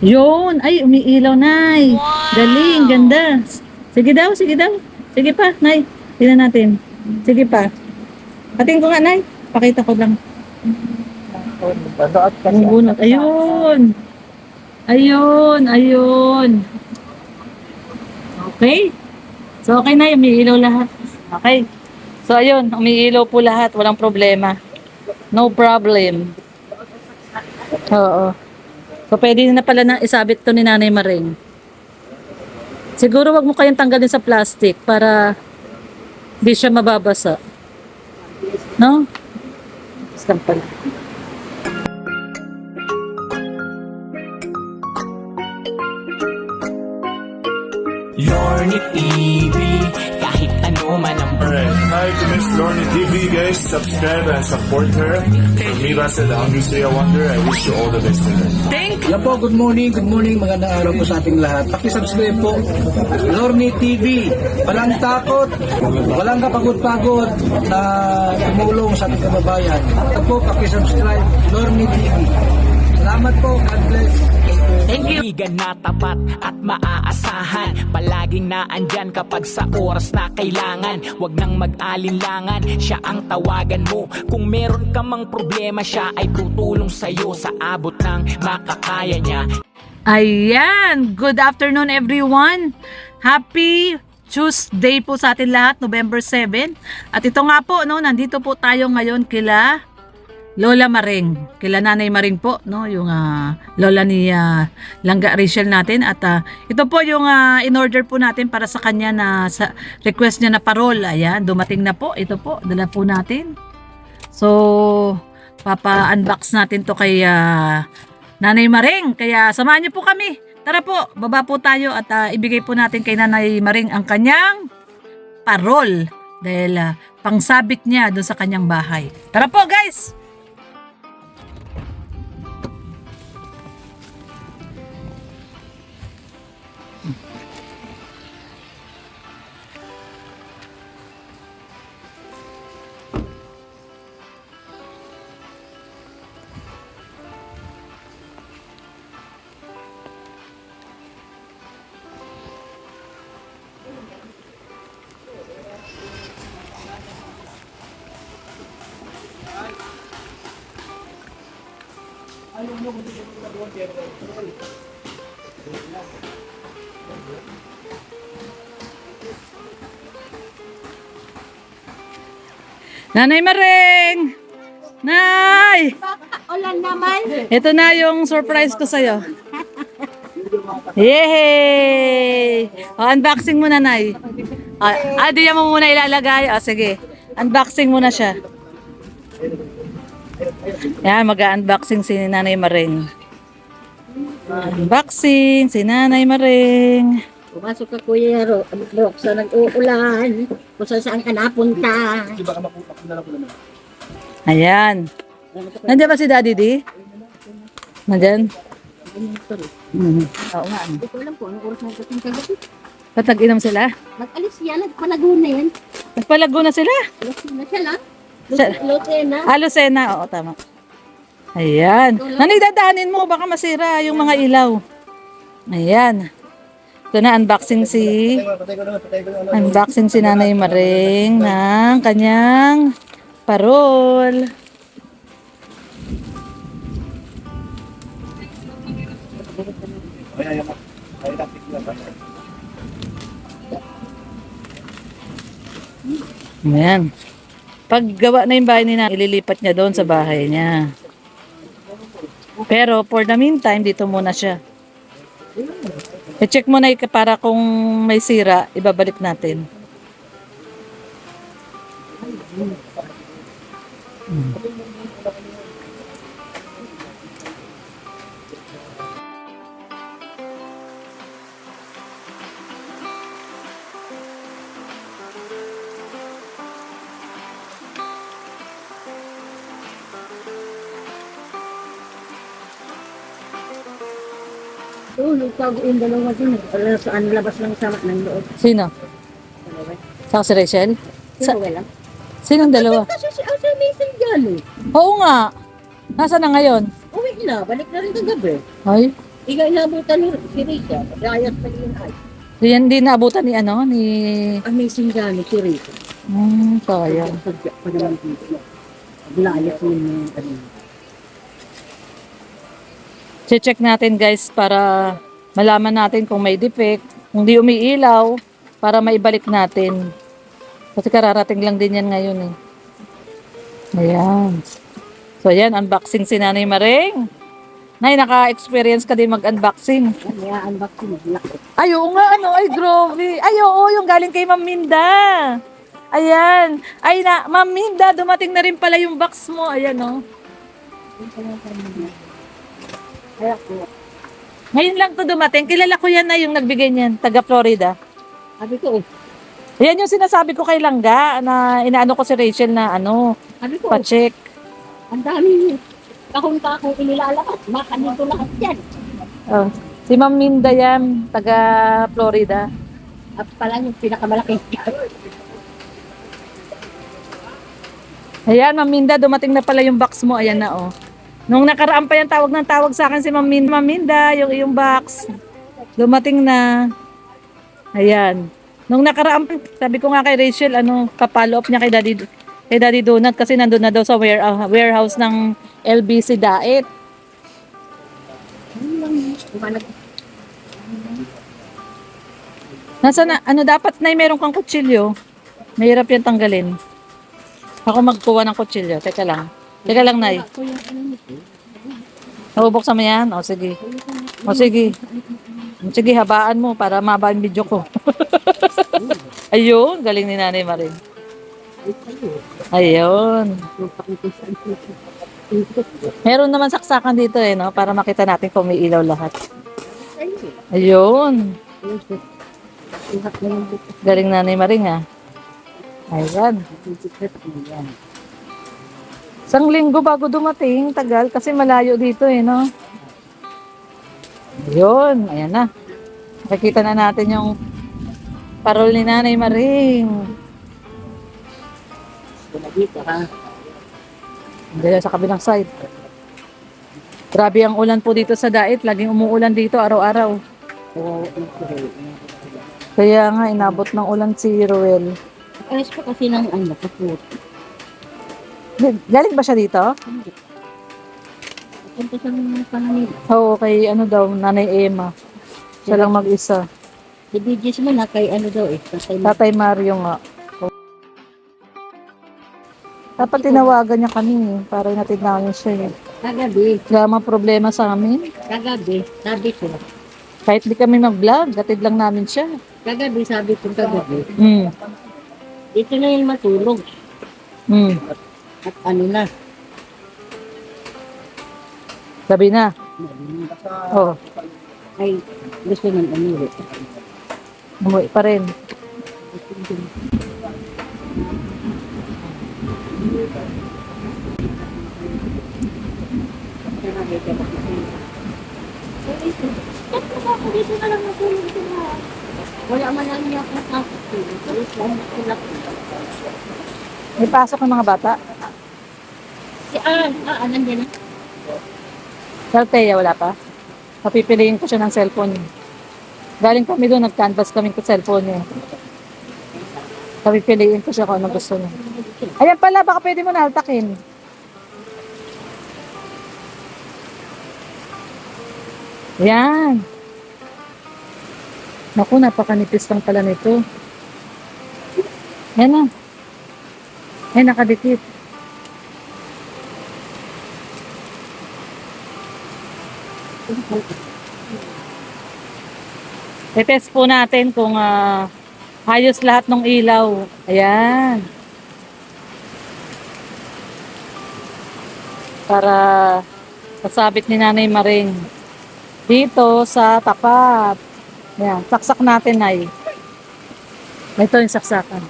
Yun. Ay, umiilaw, Nay. Galing, ganda. Sige daw, sige daw. Sige pa, Nay. Tingnan natin. Sige pa. Pating ko nga, Nay. Pakita ko lang. Badoot kasi. Bunot. Ayun. Ayun, ayun. Okay. So, okay na, umiilaw lahat. Okay. So, ayun, umiilaw po lahat. Walang problema. No problem. Oo. So, pwede na pala na isabit to ni Nanay Maring. Siguro wag mo kayong tanggalin sa plastic para di siya mababasa. No? Basta pala. Lorny TV, kahit ano man ang Alright, hi to Miss Lorny TV guys, subscribe and support her. From me, Basa, the Hungry Say Wonder, I wish you all the best in life. Yan po, good morning, magandang araw po sa ating lahat. Paki-subscribe po, Lorny TV. Walang takot, walang kapagod-pagod na tumulong sa ating kababayan. At po, paki-subscribe, Lorny TV. Salamat po, God bless. Thank you. kaibigan na tapat at maaasahan. Palaging naandyan kapag sa oras na kailangan. Huwag nang mag-alinlangan, siya ang tawagan mo. Kung meron ka mang problema, siya ay tutulong sa'yo sa abot ng makakaya niya. Ayan, good afternoon everyone. Happy Tuesday po sa atin lahat, November 7. At ito nga po, no, nandito po tayo ngayon kila Lola Maring, kila Nanay Maring po, no, yung lola ni Langga Rachel natin. At ito po yung in-order po natin para sa kanya na sa request niya na parol. Ayan, dumating na po. Ito po, dala po natin. So, papa-unbox natin to kay Nanay Maring. Kaya samahan niyo po kami. Tara po, baba po tayo at ibigay po natin kay Nanay Maring ang kanyang parol. Dahil pangsabit niya doon sa kanyang bahay. Tara po guys! Nanay Maring! Nay! Ulan naman. Ito na yung surprise ko sa'yo. Yay! O, unboxing muna, Nay. Di yan mo muna ilalagay. O, sige. Unboxing muna siya. Yan, mag-unboxing si Nanay Maring. Unboxing si Nanay Maring. Pumasok ka Kuya Rock sa nag-uulan. Kung saan ka napunta. Ayan. Nandiyan ba si Daddy D? Nandiyan? Oo nga. Hindi ko alam po anong oras na dating kagabi. Ba't nag-inom sila? Nag-alis yan, nagpalaguna yan. Nagpalago na sila? Alas na siya lang. Sa- Lutena. Lucena. Oo, tama. Ayan. Nanay, dadaanin mo. Baka masira yung mga ilaw. Ayan. Ito na, unboxing si Nanay Maring ng kanyang parol. Ayan. Pag gawa na yung bahay niya, ililipat niya doon sa bahay niya. Pero for the meantime, dito muna siya. I-check mo na para kung may sira, ibabalik natin. Tago yung dalawa din. Wala saan labas ng sama ng loob. Sino? Sa si Rachel? Sino wala? Sinong dalawa? Kasi si Asa Mason Galo. Oo nga. Nasaan na ngayon? Uwi na, balik na rin kagabi. Ay, Ikaw inabutan ni si Rita. Rayas pa yun ay. Yan din naabutan ni ano, ni... Amazing gano'n si Rita. Sayang. Sadya pa naman dito. Layas mo yung ano. Check natin guys para malaman natin kung may defect, kung di umiilaw, para maibalik natin. Kasi kararating lang din yan ngayon eh. Ayan. So ayan, unboxing si Nanay Maring. Nay, naka-experience ka din mag-unboxing. Kaya unboxing laki. Ay, oo nga, ano, ay, grabe. Ay, oo, yung galing kay Ma'am Minda. Ayan. Ay, Ma'am Minda, dumating na rin pala yung box mo. Ayan, oh. Kaya ko. Ngayon lang to dumating. Kilala ko yan na yung nagbigay niyan, taga Florida. Sabi ko, Ayan yung sinasabi ko kay Langga na inaano ko si Rachel na ano, sabi ko, pa-check. ang dami kahon-kahon inilalabas. Makanito lahat yan. Oh. Si Ma'am Minda yan, taga Florida. At pala yung pinakamalaking Ayan, Ma'am Minda, dumating na pala yung box mo. Ayan na, oh. Nung nakaraan pa yan, tawag ng tawag sa akin si Ma'am Minda. Ma'am Minda, yung iyong box. Dumating na. Ayan. Nung nakaraan, sabi ko nga kay Rachel, ano, pa-follow up niya kay Daddy Donut kasi nandun na daw sa warehouse ng LBC Daet. Nasa na, ano dapat na meron kang kutsilyo. Mahirap yan tanggalin. Ako magkuha ng kutsilyo. Teka lang. Teka lang, Nay. Nabubuksan mo yan? O, sige. O, sige. Sige, habaan mo para maba yung video ko. Ayun, galing ni Nanay Maring. Ayun. Meron naman saksakan dito eh, no? Para makita natin kung may ilaw lahat. Ayun. Galing Nanay Maring, ha? Ayan. Isang linggo bago dumating, tagal, kasi malayo dito eh, no? Ayun, ayan na. Nakikita na natin yung parol ni Nanay Maring. dito ha. Dito sa kabilang side. Grabe ang ulan po dito sa Daet. Laging umuulan dito araw-araw. Kaya nga, inabot ng ulan si Ruel. Ayos pa kasi ng ano, kaput. Galing ba siya dito? Punta sa mga panganib. Oo, kay ano daw, Nanay Emma. Siya lang mag-isa. Si BGS mo na kay ano daw eh. Tatay Mario nga. Dapat tinawagan niya kami eh, para natin namin siya eh. Kagabi. Wala mga problema sa amin. Kagabi. Sabi ko. Kahit di kami mag-vlog, gatid lang namin siya. Kagabi sabi ko kagabi. Hmm. Dito na yung matulog. Hmm. At ano na. Gabi na. Oh, Ay gusto ng umuwi. umuwi pa rin. Dito na lang matulog sila. Wala man lang niya akong kapatid. May pasok ng mga bata. Si nandiyan na. Sa Althea, wala pa. Papipiliin ko siya ng cellphone. Galing kami doon, nag-canvas kami sa cellphone niya. Papipiliin ko siya kung ano gusto niya. Ayan pala, baka pwede mo na haltakin. Yan. Naku, napakanipis lang pala nito. Yan na. Yan, nakadikit. I-test po natin kung ayos lahat ng ilaw. Ayan. Para sasabit ni Nanay Maring dito sa tapat. Ayan, saksak natin ay. Ito yung saksakan.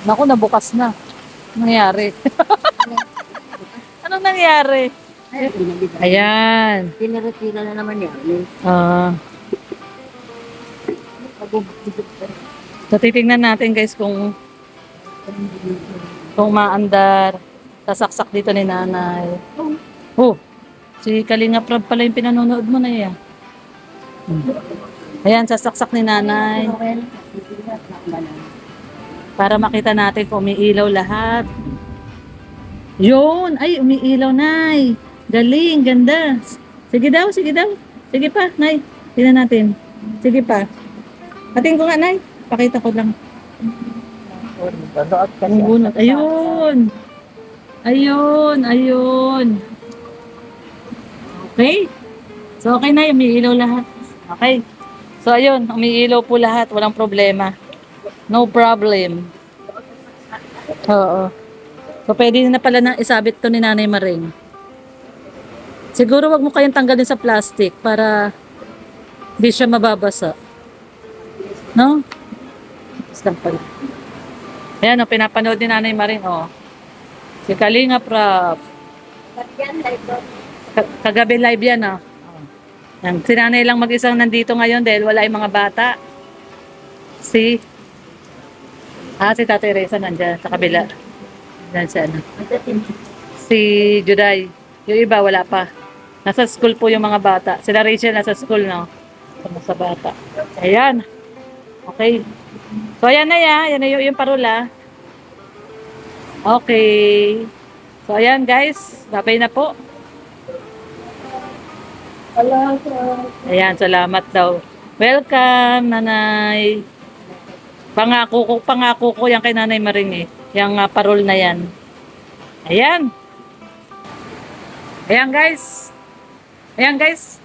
Naku, nabukas na. Anong nangyari? Anong nangyari? Ayan. Tiniretira na naman yan. So, titingnan natin guys kung Kung maandar. Sasaksak dito ni nanay. Oh, si Kalinga Prab pala yung pinanonood mo na yan. Ayan, sasaksak ni nanay. Para makita natin kung umiilaw lahat. Yun! Ay, umiilaw, nay. Galing, ganda. Sige daw, sige daw. Sige pa, nay. Tingnan natin. Sige pa. Ating ko nga, nay. Pakita ko lang. Bunot. Ayun. Ayun, ayun. Okay. So, okay na, umiilaw lahat. Okay. So, ayun, umiilaw po lahat. Walang problema. No problem. Oo. So, pwede na pala na isabit to ni Nanay Maring. Siguro wag mo kayong tanggalin sa plastic para hindi siya mababasa. No? Isang pala. Ayan, pinapanood ni Nanay Maring, Si Kalinga Prab. Kagabi live yan, Yan. Si Nanay lang mag-isang nandito ngayon dahil wala yung mga bata. Si Tatay Reza nandyan sa kabila. Nandyan siya, Si Juday. Yung iba, wala pa. Nasa school po yung mga bata. Sila Rachel nasa school, no? Sa bata. Ayan. Okay. So, ayan na yan. Yan na yung parola. Okay. So, ayan guys. Babay na po. Ayan, salamat daw. Welcome, Nanay. Pangako ko yan kay Nanay Maring Yung parol na yan. Ayan. Ayan guys. Ayan guys.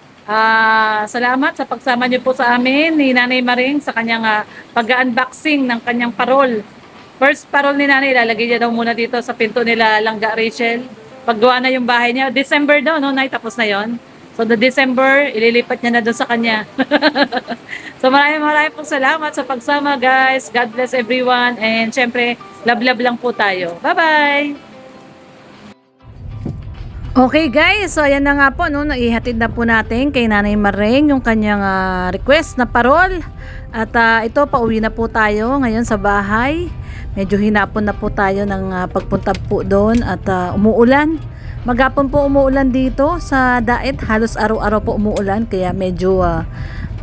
Salamat sa pagsama niyo po sa amin ni Nanay Maring sa kanyang pag-unboxing ng kanyang parol. First parol ni Nanay, ilalagay niya daw muna dito sa pinto nila Langga Rachel. Paggawa na yung bahay niya. December daw, no? Nay, tapos na yon. So, the December, ililipat niya na doon sa kanya. So, maraming pong salamat sa pagsama, guys. God bless everyone. And, syempre, love lang po tayo. Bye-bye! Okay, guys. So, ayan na nga po, no? Naihatid na po natin kay Nanay Maring yung kanyang request na parol. At ito, pauwi na po tayo ngayon sa bahay. Medyo hinapon na po tayo ng pagpunta po doon at umuulan. Maghapon po umuulan dito sa Daet, halos araw-araw po umuulan kaya medyo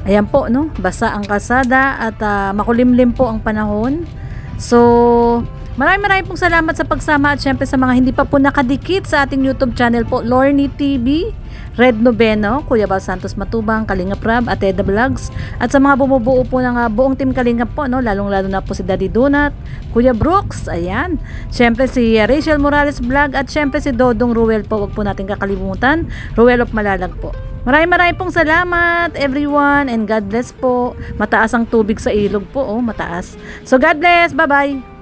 ayan po, no, basa ang kalsada at makulimlim po ang panahon. So, maraming pong salamat sa pagsama at syempre sa mga hindi pa po nakadikit sa ating YouTube channel po, Lorny TV, Red Noveno, Kuya Bal Santos Matubang, Kalinga Prab, at Eda Vlogs, at sa mga bumubuo po ng buong team Kalinga po, no, lalong-lalo na po si Daddy Donut, Kuya Brooks, ayan, syempre si Rachel Morales Vlog, at syempre si Dodong Ruel po, wag po natin kakalimutan, Ruel of Malalag po. Maraming pong salamat everyone and God bless po. Mataas ang tubig sa ilog po, mataas. So God bless, bye-bye.